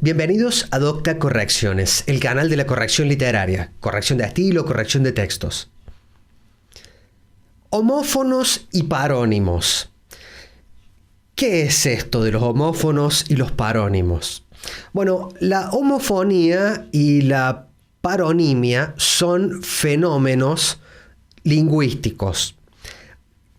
Bienvenidos a Docta Correcciones, el canal de la corrección literaria, corrección de estilo, corrección de textos. Homófonos y parónimos. ¿Qué es esto de los homófonos y los parónimos? Bueno, la homofonía y la paronimia son fenómenos lingüísticos.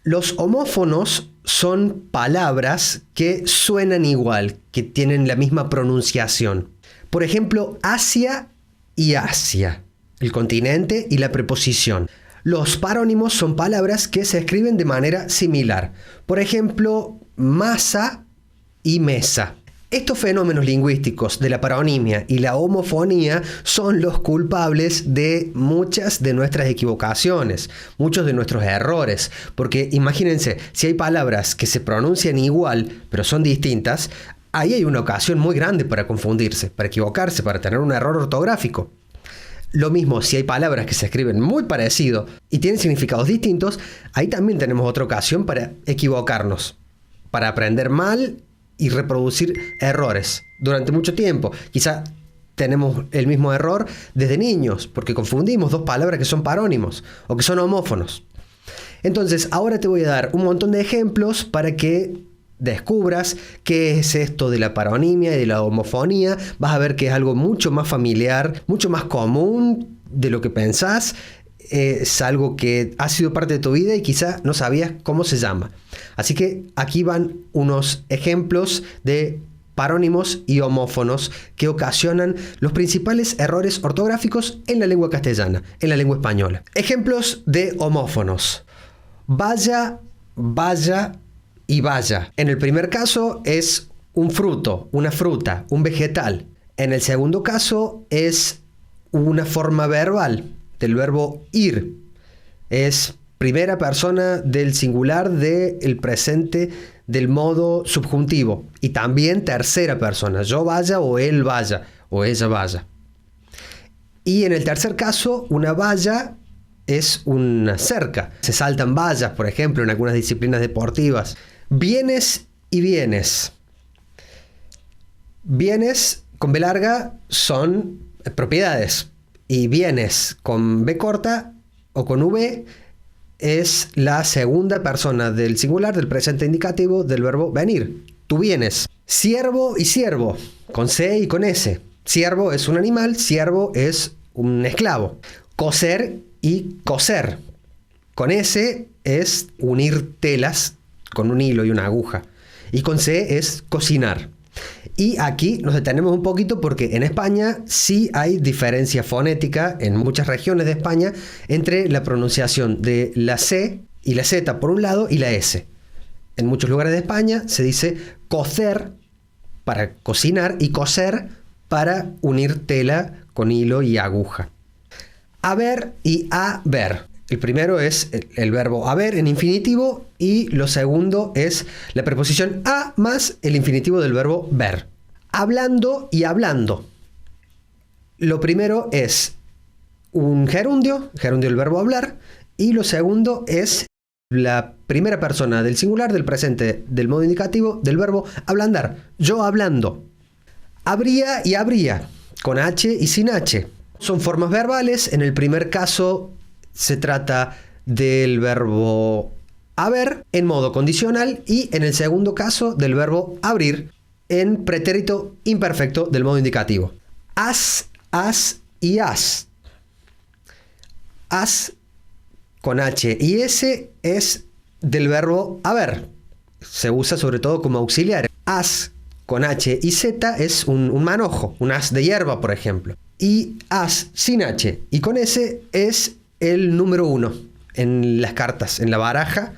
Los homófonos son palabras que suenan igual, que tienen la misma pronunciación. Por ejemplo, Asia y Asia, el continente y la preposición. Los parónimos son palabras que se escriben de manera similar. Por ejemplo, masa y mesa. Estos fenómenos lingüísticos de la paronimia y la homofonía son los culpables de muchas de nuestras equivocaciones, muchos de nuestros errores. Porque imagínense, si hay palabras que se pronuncian igual, pero son distintas, ahí hay una ocasión muy grande para confundirse, para equivocarse, para tener un error ortográfico. Lo mismo, si hay palabras que se escriben muy parecido y tienen significados distintos, ahí también tenemos otra ocasión para equivocarnos, para aprender mal y reproducir errores durante mucho tiempo. Quizá tenemos el mismo error desde niños, porque confundimos dos palabras que son parónimos o que son homófonos. Entonces, ahora te voy a dar un montón de ejemplos para que descubras qué es esto de la paronimia y de la homofonía. Vas a ver que es algo mucho más familiar, mucho más común de lo que pensás. Es algo que ha sido parte de tu vida y quizá no sabías cómo se llama. Así que aquí van unos ejemplos de parónimos y homófonos que ocasionan los principales errores ortográficos en la lengua castellana, en la lengua española. Ejemplos de homófonos. Vaya, vaya y vaya. En el primer caso es un fruto, una fruta, un vegetal. En el segundo caso es una forma verbal del verbo ir. Es primera persona del singular del presente del modo subjuntivo. Y también tercera persona. Yo vaya o él vaya o ella vaya. Y en el tercer caso, una valla es una cerca. Se saltan vallas, por ejemplo, en algunas disciplinas deportivas. Bienes y bienes. Bienes con B larga son propiedades. Y bienes con B corta o con V es la segunda persona del singular del presente indicativo del verbo venir. Tú vienes. Siervo y siervo, con C y con S. Siervo es un animal, siervo es un esclavo. Coser y coser. Con S es unir telas con un hilo y una aguja. Y con C es cocinar. Y aquí nos detenemos un poquito porque en España sí hay diferencia fonética en muchas regiones de España entre la pronunciación de la C y la Z por un lado y la S. En muchos lugares de España se dice cocer para cocinar y coser para unir tela con hilo y aguja. Haber y haber. El primero es el verbo haber en infinitivo y lo segundo es la preposición a más el infinitivo del verbo ver. Hablando y hablando. Lo primero es un gerundio del verbo hablar, y lo segundo es la primera persona del singular del presente del modo indicativo del verbo ablandar. Yo hablando. Habría y habría, con H y sin H. Son formas verbales. En el primer caso se trata del verbo haber en modo condicional y en el segundo caso del verbo abrir en pretérito imperfecto del modo indicativo. Has y has. Has con H y S es del verbo haber. Se usa sobre todo como auxiliar. Has con H y Z es un manojo, un as de hierba, por ejemplo. Y as sin H y con S es el número 1 en las cartas, en la baraja.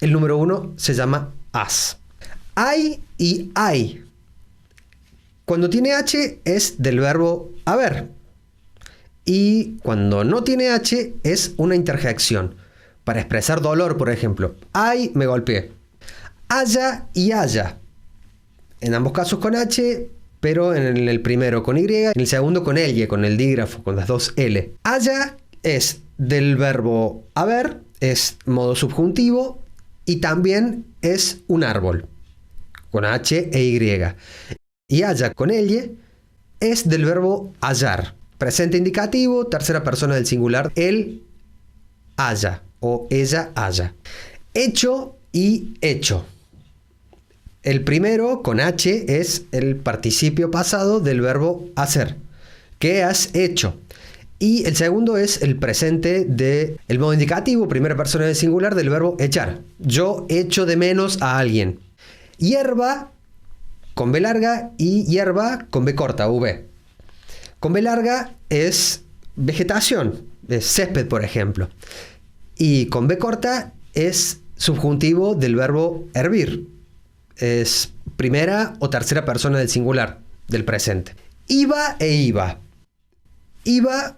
El número 1 se llama as. Hay y hay. Cuando tiene H es del verbo haber. Y cuando no tiene H es una interjección. Para expresar dolor, por ejemplo. Ay, me golpeé. Haya y haya. En ambos casos con H, pero en el primero con Y, en el segundo con L, con el dígrafo, con las dos L. Haya es del verbo haber, es modo subjuntivo y también es un árbol, con H e Y. Y haya con L es del verbo hallar. Presente indicativo, tercera persona del singular, él haya o ella haya. Hecho y hecho. El primero, con H, es el participio pasado del verbo hacer. ¿Qué has hecho? Y el segundo es el presente del modo indicativo, primera persona del singular, del verbo echar. Yo echo de menos a alguien. Hierba, con B larga, y hierba, con B corta, V. Con B larga es vegetación, es césped, por ejemplo. Y con B corta es subjuntivo del verbo hervir. Es primera o tercera persona del singular, del presente. Iba e iba. Iba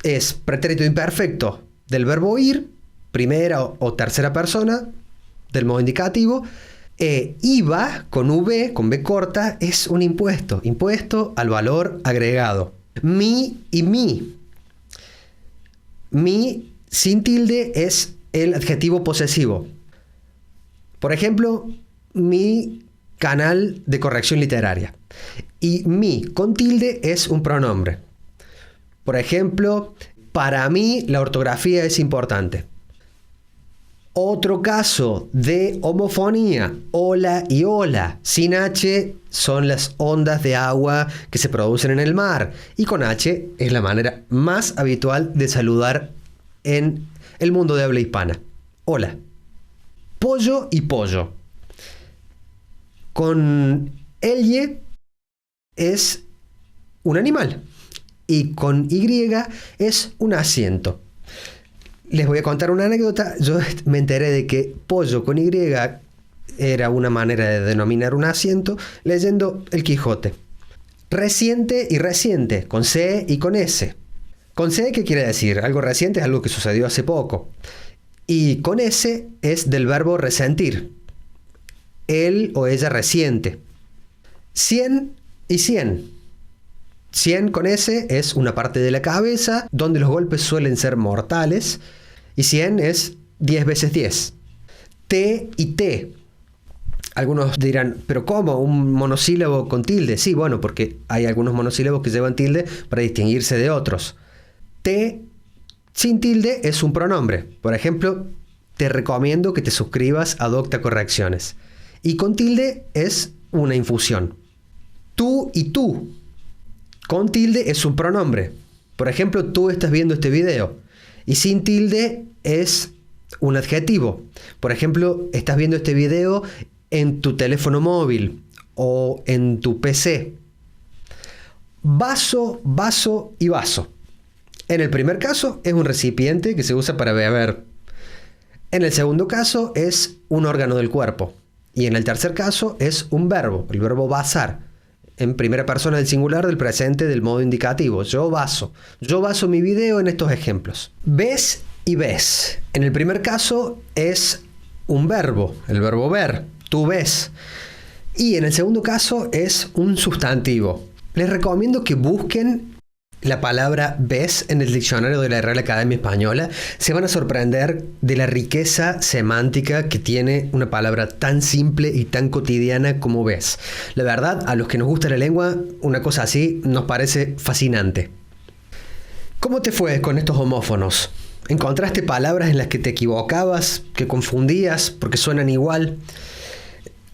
es pretérito imperfecto del verbo ir, primera o tercera persona del modo indicativo. IVA con V, con B corta, es un impuesto. Impuesto al valor agregado. Mi y mi. Mi sin tilde es el adjetivo posesivo. Por ejemplo, mi canal de corrección literaria. Y mi con tilde es un pronombre. Por ejemplo, para mí la ortografía es importante. Otro caso de homofonía, hola y hola. Sin H son las ondas de agua que se producen en el mar. Y con H es la manera más habitual de saludar en el mundo de habla hispana. Hola. Pollo y pollo. Con elle es un animal. Y con Y es un asiento. Les voy a contar una anécdota. Yo me enteré de que pollo con Y era una manera de denominar un asiento leyendo El Quijote. Reciente y reciente, con C y con S. Con C, ¿qué quiere decir? Algo reciente es algo que sucedió hace poco. Y con S es del verbo resentir. Él o ella resiente. 100 y 100. 100 con S es una parte de la cabeza donde los golpes suelen ser mortales. Y 100 es 10 veces 10. T y T. Algunos dirán, ¿pero cómo? ¿Un monosílabo con tilde? Sí, bueno, porque hay algunos monosílabos que llevan tilde para distinguirse de otros. T sin tilde es un pronombre. Por ejemplo, te recomiendo que te suscribas a Docta Correcciones. Y con tilde es una infusión. Tú y tú. Con tilde es un pronombre. Por ejemplo, tú estás viendo este video. Y sin tilde es un adjetivo. Por ejemplo, estás viendo este video en tu teléfono móvil o en tu PC. Vaso, vaso y vaso. En el primer caso es un recipiente que se usa para beber. En el segundo caso es un órgano del cuerpo. Y en el tercer caso es un verbo, el verbo vasar. En primera persona del singular del presente del modo indicativo. Yo vaso. Yo vaso mi video en estos ejemplos. Ves y ves. En el primer caso es un verbo, el verbo ver. Tú ves. Y en el segundo caso es un sustantivo. Les recomiendo que busquen la palabra ves en el diccionario de la Real Academia Española. Se van a sorprender de la riqueza semántica que tiene una palabra tan simple y tan cotidiana como ves. La verdad, a los que nos gusta la lengua, una cosa así nos parece fascinante. ¿Cómo te fue con estos homófonos? ¿Encontraste palabras en las que te equivocabas, que confundías porque suenan igual?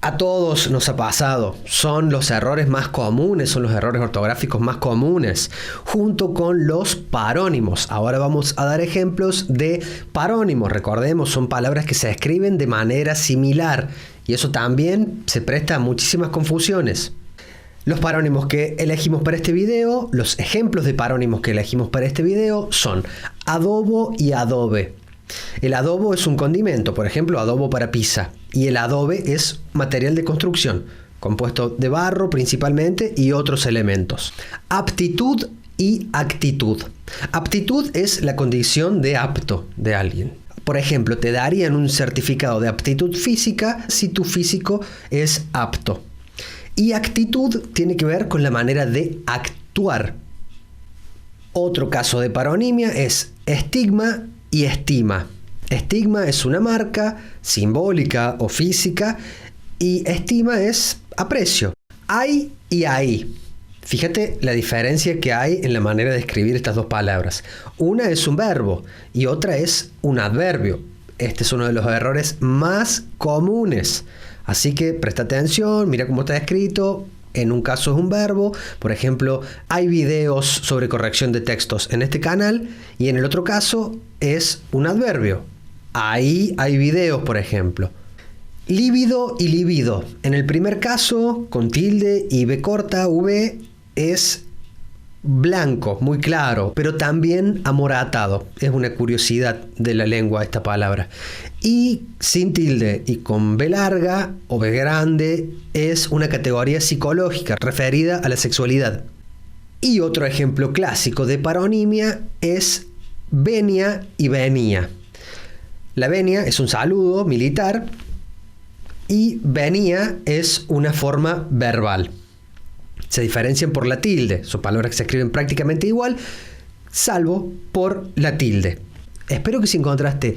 A todos nos ha pasado. Son los errores más comunes, son los errores ortográficos más comunes, junto con los parónimos. Ahora vamos a dar ejemplos de parónimos. Recordemos, son palabras que se escriben de manera similar y eso también se presta a muchísimas confusiones. Los parónimos que elegimos para este video, los ejemplos de parónimos que elegimos para este video son adobo y adobe. El adobo es un condimento, por ejemplo, adobo para pizza. Y el adobe es material de construcción, compuesto de barro principalmente y otros elementos. Aptitud y actitud. Aptitud es la condición de apto de alguien. Por ejemplo, te darían un certificado de aptitud física si tu físico es apto. Y actitud tiene que ver con la manera de actuar. Otro caso de paronimia es estigma y estima. Estigma es una marca simbólica o física y estima es aprecio. Hay y ahí. Fíjate la diferencia que hay en la manera de escribir estas dos palabras. Una es un verbo y otra es un adverbio. Este es uno de los errores más comunes. Así que presta atención, mira cómo está escrito. En un caso es un verbo, por ejemplo, hay videos sobre corrección de textos en este canal, y en el otro caso es un adverbio. Ahí hay videos, por ejemplo. Lívido y libido. En el primer caso, con tilde y B corta, V, es blanco, muy claro, pero también amoratado. Es una curiosidad de la lengua esta palabra. Y sin tilde y con B larga o B grande es una categoría psicológica referida a la sexualidad. Y otro ejemplo clásico de paronimia es venia y venía. La venia es un saludo militar y venía es una forma verbal. Se diferencian por la tilde, son palabras que se escriben prácticamente igual, salvo por la tilde. Espero que si encontraste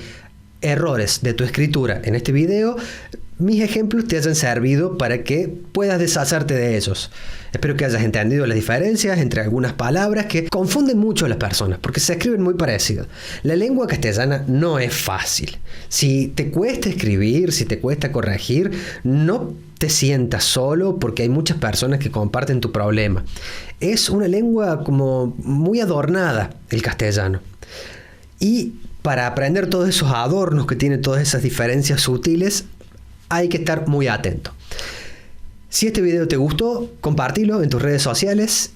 errores de tu escritura en este video, mis ejemplos te hayan servido para que puedas deshacerte de ellos. Espero que hayas entendido las diferencias entre algunas palabras que confunden mucho a las personas, porque se escriben muy parecidas. La lengua castellana no es fácil. Si te cuesta escribir, si te cuesta corregir, no te sientas solo, porque hay muchas personas que comparten tu problema. Es una lengua como muy adornada, el castellano. Y para aprender todos esos adornos que tiene, todas esas diferencias sutiles, hay que estar muy atento. Si este video te gustó, compartilo en tus redes sociales.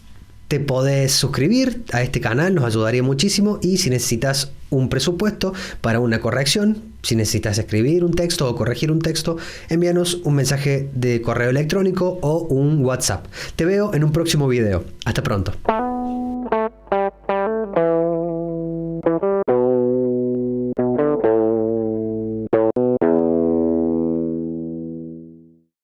Te podés suscribir a este canal, nos ayudaría muchísimo. Y si necesitas un presupuesto para una corrección, si necesitas escribir un texto o corregir un texto, envíanos un mensaje de correo electrónico o un WhatsApp. Te veo en un próximo video. Hasta pronto.